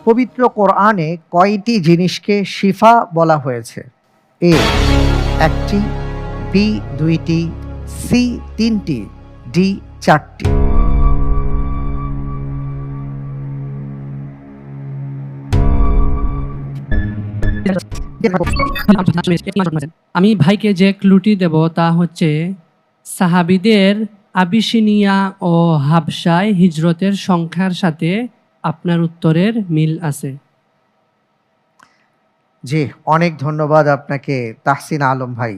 পবিত্র কোরআনে কয়টি জিনিসকে শিফা বলা হয়েছে? এ একটি, বি দুইটি, সি তিনটি, ডি চারটি। আমি ভাইকে যে ক্লুটি দেব তা হচ্ছে সাহাবীদের আবিসিনিয়া ও হাবশায় হিজরতের সংখ্যার সাথে আপনার উত্তরের মিল আছে। জি, অনেক ধন্যবাদ আপনাকে তাহসিন আলম ভাই।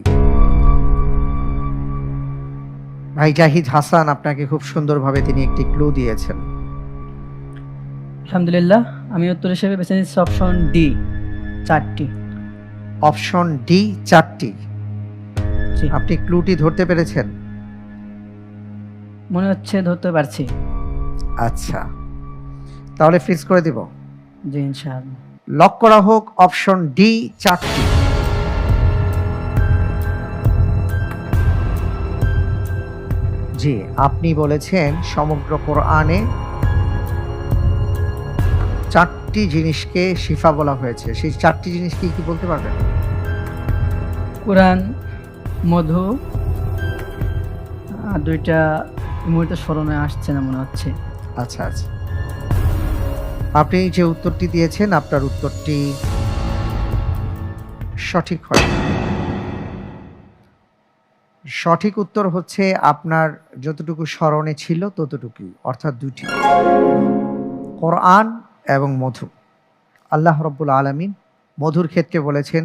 ভাই জাহিদ হাসান আপনাকে খুব সুন্দরভাবে তিনি একটি ক্লু দিয়েছেন। আলহামদুলিল্লাহ, আমি উত্তর হিসেবে বেছে নিচ্ছি অপশন ডি, চারটি। অপশন ডি চারটি। জি, আপনি ক্লুটি ধরতে পেরেছেন? মনে হচ্ছে ধরতে পারছি। আচ্ছা, তাহলে ফিক্স করে দিব। জি, ইনশাআল্লাহ। লক করা হোক অপশন ডি চারটি। জি, আপনি বলেছেন সমগ্র কোরআনে চারটি জিনিসকে শিফা বলা হয়েছে। সেই চারটি জিনিস কি কি বলতে পারবেন? কোরআন, মধু, আর দুইটা এই মুহূর্তে স্মরণে আসছে না মনে হচ্ছে। আচ্ছা আচ্ছা, আপনি যে উত্তরটি দিয়েছেন আপনার উত্তরটি সঠিক হয়। সঠিক উত্তর হচ্ছে আপনার যতটুকু স্মরণে ছিল ততটুকুই, অর্থাৎ দুটি, কোরআন এবং মধু। আল্লাহ রব্বুল আলামিন মধুর ক্ষেত্রে বলেছেন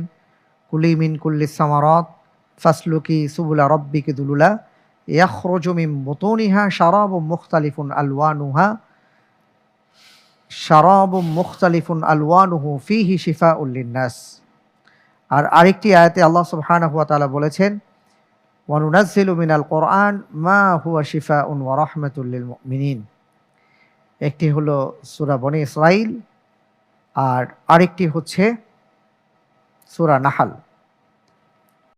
কুলি মিন কুল্লিস সামারাত ফাসলুকি সুবুলা রব্বিকি দুলুলা ইয়াখরুজু মিন বুতুনিহা শারাবুম মুখতালিফুন আলওয়ানুহু ফীহি শিফাউল লিন্নাস। আর আরেকটি আয়াতে আল্লাহ সুবহানাহু ওয়া তাআলা বলেছেন ওয়া নুনাজ্জিলু মিনাল কোরআন মা হুয়া শিফাউন ওয়া রাহমাতুল লিল মুমিনিন। একটি হলো সূরা বনী ইসরাঈল আর আরেকটি হচ্ছে সূরা নাহল।